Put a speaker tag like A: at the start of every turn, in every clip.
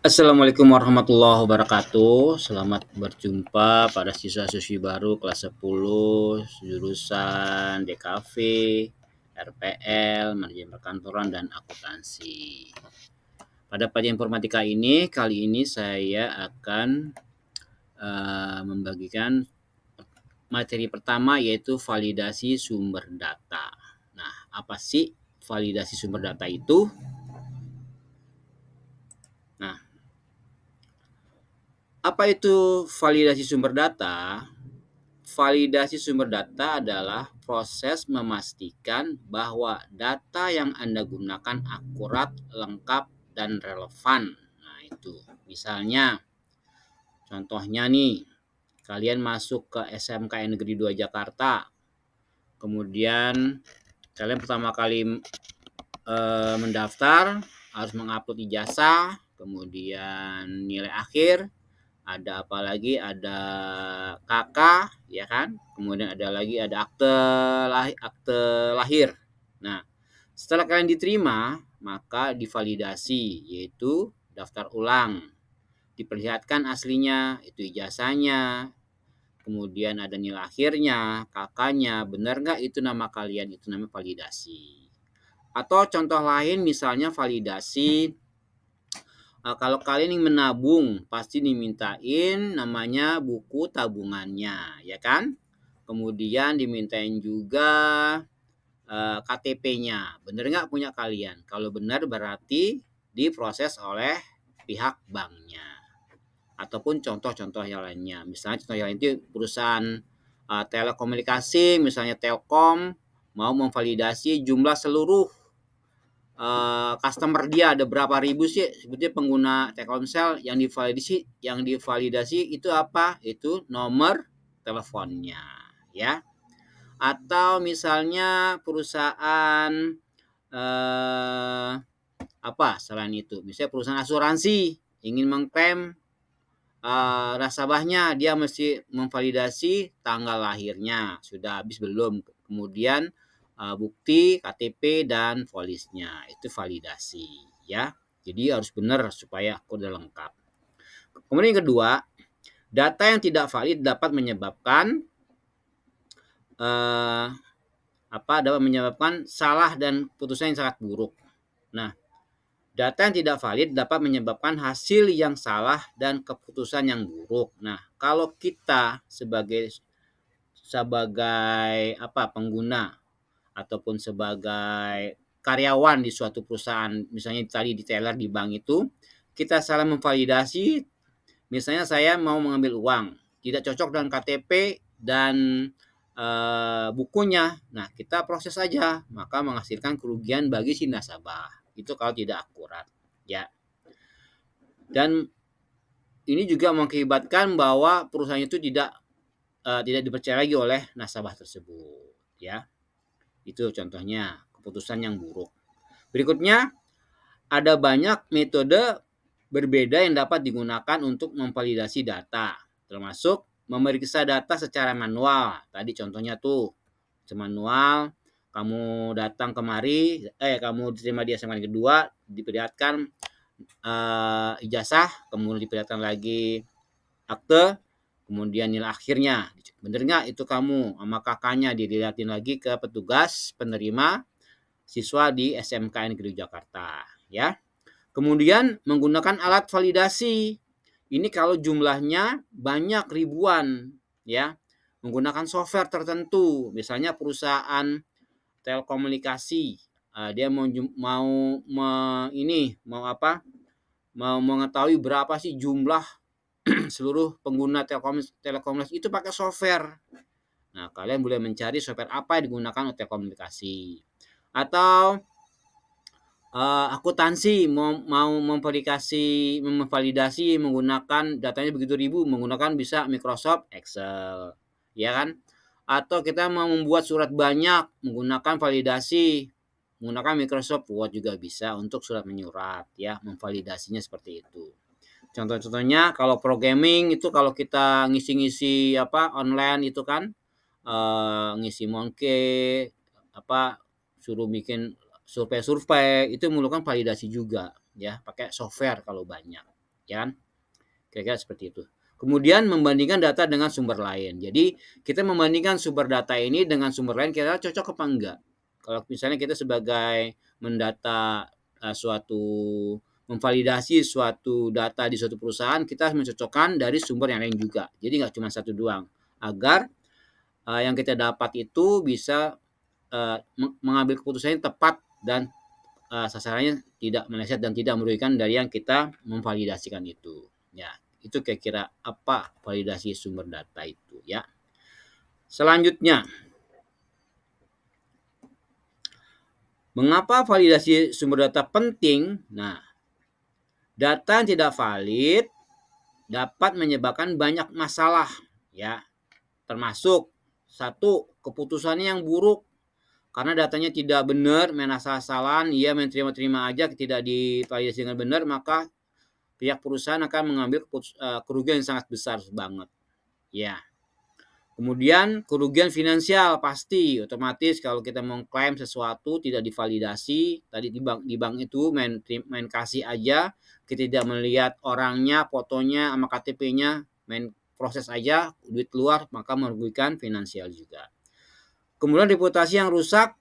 A: Assalamualaikum warahmatullahi wabarakatuh. Selamat berjumpa pada siswa-siswi baru kelas 10 jurusan DKV, RPL, Manajemen Perkantoran dan Akuntansi. Pada pelajaran informatika ini, kali ini saya akan membagikan materi pertama yaitu validasi sumber data. Nah, apa sih validasi sumber data itu? Nah, apa itu validasi sumber data? Validasi sumber data adalah proses memastikan bahwa data yang Anda gunakan akurat, lengkap, dan relevan. Nah, itu. Misalnya, contohnya nih, kalian masuk ke SMKN Negeri 2 Jakarta. Kemudian kalian pertama kali mendaftar harus mengupload ijazah, kemudian nilai akhir, ada apa lagi, ada kakak ya kan, kemudian ada akte lahir. Nah, setelah kalian diterima maka divalidasi, yaitu daftar ulang, diperlihatkan aslinya, itu ijazahnya, kemudian ada nilai akhirnya, kakaknya, benar nggak itu nama kalian, itu namanya validasi. Atau contoh lain misalnya validasi, kalau kalian ingin menabung, pasti dimintain namanya buku tabungannya, ya kan? Kemudian dimintain juga KTP-nya. Bener nggak punya kalian? Kalau benar berarti diproses oleh pihak banknya. Ataupun contoh-contoh yang lainnya. Misalnya contoh yang lain itu perusahaan telekomunikasi, misalnya Telkom, mau memvalidasi jumlah seluruh customer dia ada berapa ribu sih sebetulnya pengguna Telkomsel, yang divalidasi itu apa? Itu nomor teleponnya, ya. Atau misalnya perusahaan apa selain itu? Misalnya perusahaan asuransi ingin mengklaim nasabahnya, dia mesti memvalidasi tanggal lahirnya sudah habis belum, kemudian bukti KTP dan polisnya, itu validasi ya. Jadi harus benar supaya udah lengkap. Kemudian yang kedua, data yang tidak valid dapat menyebabkan salah dan putusan yang sangat buruk. Nah, data yang tidak valid dapat menyebabkan hasil yang salah dan keputusan yang buruk. Nah, kalau kita sebagai pengguna ataupun sebagai karyawan di suatu perusahaan, misalnya tadi di teller di bank itu, kita salah memvalidasi, misalnya saya mau mengambil uang, tidak cocok dengan KTP dan bukunya, nah kita proses saja, maka menghasilkan kerugian bagi si nasabah. Itu kalau tidak akurat, ya. Dan ini juga mengakibatkan bahwa perusahaan itu tidak dipercaya lagi oleh nasabah tersebut, ya. Itu contohnya keputusan yang buruk. Berikutnya, ada banyak metode berbeda yang dapat digunakan untuk memvalidasi data, termasuk memeriksa data secara manual. Tadi contohnya tuh, manual, kamu datang kemari, kamu diterima di SMA kedua, diperlihatkan ijazah, kemudian diperlihatkan lagi akte, kemudian nilai akhirnya. Bener nggak itu kamu? Sama kakaknya dilihatin lagi ke petugas penerima siswa di SMK Negeri Jakarta, ya. Kemudian menggunakan alat validasi. Ini kalau jumlahnya banyak ribuan, ya. Menggunakan software tertentu, misalnya perusahaan telekomunikasi, dia mau mengetahui berapa sih jumlah seluruh pengguna telekomunikasi itu pakai software. Nah, kalian boleh mencari software apa yang digunakan untuk telekomunikasi. Atau akuntansi mau memvalidasi menggunakan datanya begitu ribu, menggunakan bisa Microsoft Excel, ya kan? Atau kita mau membuat surat banyak menggunakan validasi, menggunakan Microsoft Word juga bisa untuk surat menyurat, ya, memvalidasinya seperti itu. Contoh-contohnya kalau programming itu, kalau kita ngisi-ngisi online itu kan, ngisi Monkey, suruh bikin survei-survei, itu memerlukan validasi juga, ya, pakai software kalau banyak. ya kan? Kira-kira seperti itu. Kemudian membandingkan data dengan sumber lain. Jadi kita membandingkan sumber data ini dengan sumber lain kira-kira cocok apa enggak. Kalau misalnya kita sebagai mendata memvalidasi suatu data di suatu perusahaan, kita harus mencocokkan dari sumber yang lain juga. Jadi nggak cuma satu doang. Agar yang kita dapat itu bisa mengambil keputusan yang tepat dan sasarannya tidak meleset dan tidak merugikan dari yang kita memvalidasikan itu. Ya, itu kira-kira apa validasi sumber data itu ya. Selanjutnya, mengapa validasi sumber data penting? Nah, data yang tidak valid dapat menyebabkan banyak masalah ya. Termasuk satu, keputusannya yang buruk karena datanya tidak benar, main asal-asalan, ia main terima-terima aja, tidak divalidasi dengan benar, maka pihak perusahaan akan mengambil kerugian yang sangat besar banget. Ya. Kemudian kerugian finansial pasti otomatis kalau kita mengklaim sesuatu tidak divalidasi, tadi di bank itu main kasih aja, kita tidak melihat orangnya, fotonya, sama KTP-nya, main proses aja, duit keluar, maka merugikan finansial juga. Kemudian reputasi yang rusak,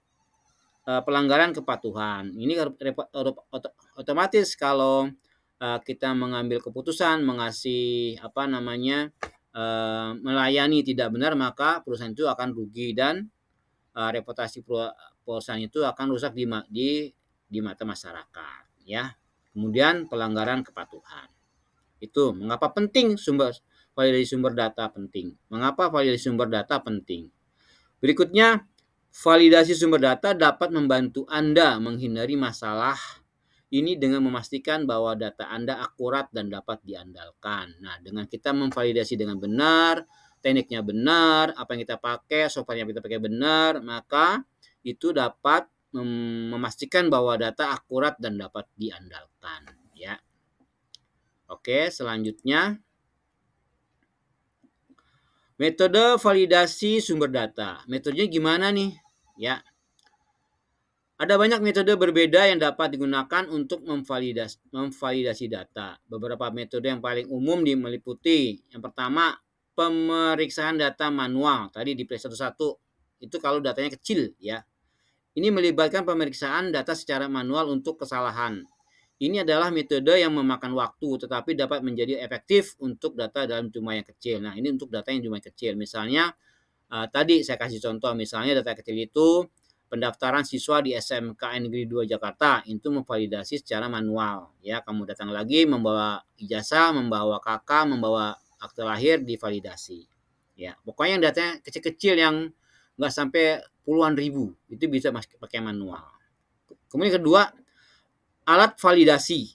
A: pelanggaran kepatuhan. Ini otomatis kalau kita mengambil keputusan mengasih melayani tidak benar, maka perusahaan itu akan rugi dan reputasi perusahaan itu akan rusak di mata masyarakat ya. Kemudian pelanggaran kepatuhan. Itu mengapa penting validasi sumber data penting. Mengapa validasi sumber data penting? Berikutnya, validasi sumber data dapat membantu Anda menghindari masalah ini dengan memastikan bahwa data Anda akurat dan dapat diandalkan. Nah, dengan kita memvalidasi dengan benar, tekniknya benar, apa yang kita pakai, software yang kita pakai benar, maka itu dapat memastikan bahwa data akurat dan dapat diandalkan. Ya. Oke, selanjutnya. Metode validasi sumber data. Metodenya gimana nih? Ya. Ada banyak metode berbeda yang dapat digunakan untuk memvalidasi data. Beberapa metode yang paling umum meliputi yang pertama, pemeriksaan data manual. Tadi di Play 11 itu kalau datanya kecil ya. Ini melibatkan pemeriksaan data secara manual untuk kesalahan. Ini adalah metode yang memakan waktu tetapi dapat menjadi efektif untuk data dalam jumlah yang kecil. Nah, ini untuk data yang jumlah kecil. Misalnya tadi saya kasih contoh, misalnya data kecil itu pendaftaran siswa di SMK Negeri 2 Jakarta itu memvalidasi secara manual ya. Kamu datang lagi membawa ijazah, membawa KK, membawa akte lahir, divalidasi ya. Pokoknya yang datanya kecil-kecil yang nggak sampai puluhan ribu itu bisa pakai manual. Kemudian kedua, alat validasi.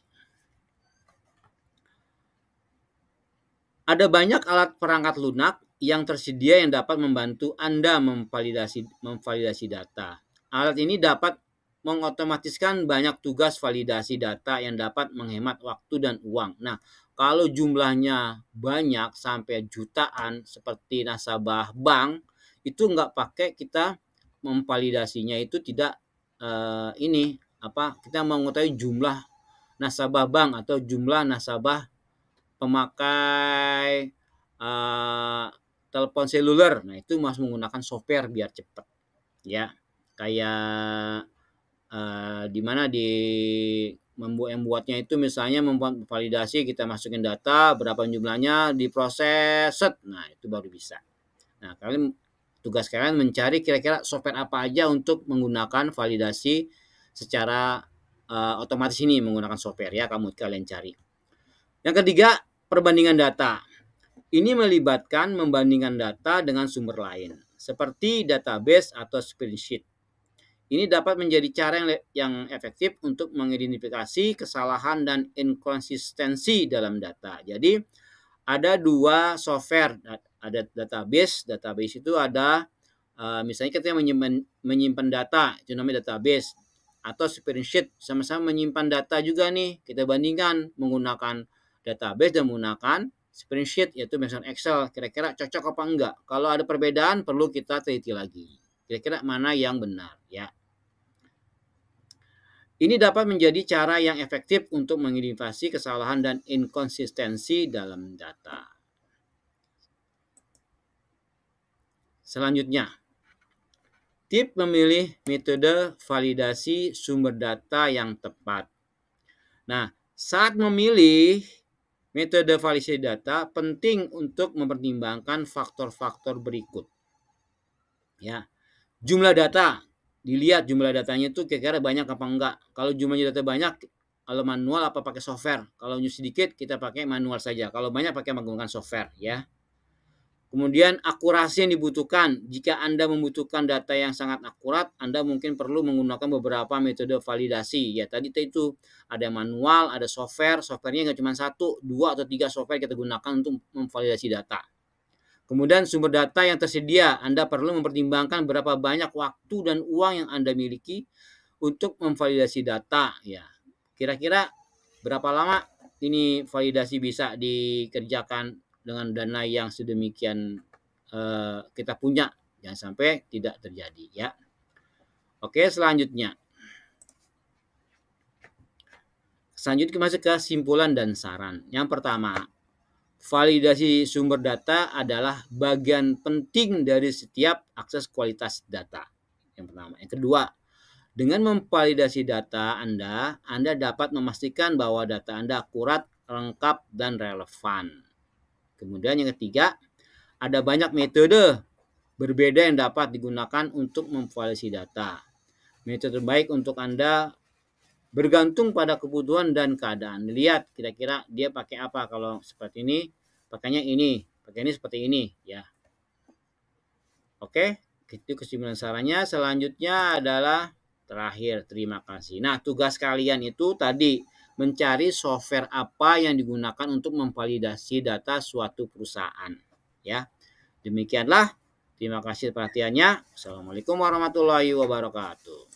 A: Ada banyak alat perangkat lunak yang tersedia yang dapat membantu Anda memvalidasi data. Alat ini dapat mengotomatiskan banyak tugas validasi data yang dapat menghemat waktu dan uang. Nah, kalau jumlahnya banyak sampai jutaan seperti nasabah bank, itu nggak pakai kita memvalidasinya itu tidak kita mau mengetahui jumlah nasabah bank atau jumlah nasabah pemakai telepon seluler. Nah, itu masih menggunakan software biar cepat ya. Kayak di mana membuatnya itu misalnya membuat validasi, kita masukin data berapa jumlahnya, diproses set. Nah, itu baru bisa. Nah, tugas kalian mencari kira-kira software apa aja untuk menggunakan validasi secara otomatis ini menggunakan software ya, kalian cari. Yang ketiga, perbandingan data. Ini melibatkan membandingkan data dengan sumber lain seperti database atau spreadsheet. Ini dapat menjadi cara yang efektif untuk mengidentifikasi kesalahan dan inkonsistensi dalam data. Jadi ada dua software, ada database. Database itu ada misalnya kita menyimpan data, itu namanya database, atau spreadsheet, sama-sama menyimpan data juga nih. Kita bandingkan menggunakan database dan menggunakan spreadsheet, yaitu misalnya Excel. Kira-kira cocok apa enggak? Kalau ada perbedaan perlu kita teliti lagi. Kira-kira mana yang benar ya. Ini dapat menjadi cara yang efektif untuk mengidentifikasi kesalahan dan inkonsistensi dalam data. Selanjutnya, tips memilih metode validasi sumber data yang tepat. Nah, saat memilih metode validasi data penting untuk mempertimbangkan faktor-faktor berikut. Ya, jumlah data, dilihat jumlah datanya itu kira-kira banyak apa enggak. Kalau jumlahnya data banyak, kalau manual apa pakai software. Kalau sedikit kita pakai manual saja. Kalau banyak pakai menggunakan software, ya. Kemudian akurasi yang dibutuhkan. Jika Anda membutuhkan data yang sangat akurat, Anda mungkin perlu menggunakan beberapa metode validasi. Ya, tadi itu ada manual, ada software. Softwarenya nggak cuma 1, 2, atau 3 software kita gunakan untuk memvalidasi data. Kemudian sumber data yang tersedia. Anda perlu mempertimbangkan berapa banyak waktu dan uang yang Anda miliki untuk memvalidasi data. Ya, kira-kira berapa lama ini validasi bisa dikerjakan dengan dana yang sedemikian kita punya, jangan sampai tidak terjadi, ya. Oke, selanjutnya masuk ke kesimpulan dan saran. Yang pertama, validasi sumber data adalah bagian penting dari setiap akses kualitas data. Yang pertama. Yang kedua, dengan memvalidasi data Anda dapat memastikan bahwa data Anda akurat, lengkap, dan relevan. Kemudian yang ketiga, ada banyak metode berbeda yang dapat digunakan untuk memvalidasi data. Metode terbaik untuk Anda bergantung pada kebutuhan dan keadaan. Lihat kira-kira dia pakai apa. Kalau seperti ini, pakainya ini. Pakai ini seperti ini, ya. Oke, itu kesimpulan sarannya. Selanjutnya adalah terakhir, terima kasih. Nah, tugas kalian itu tadi mencari software apa yang digunakan untuk memvalidasi data suatu perusahaan. Ya, demikianlah. Terima kasih perhatiannya. Assalamualaikum warahmatullahi wabarakatuh.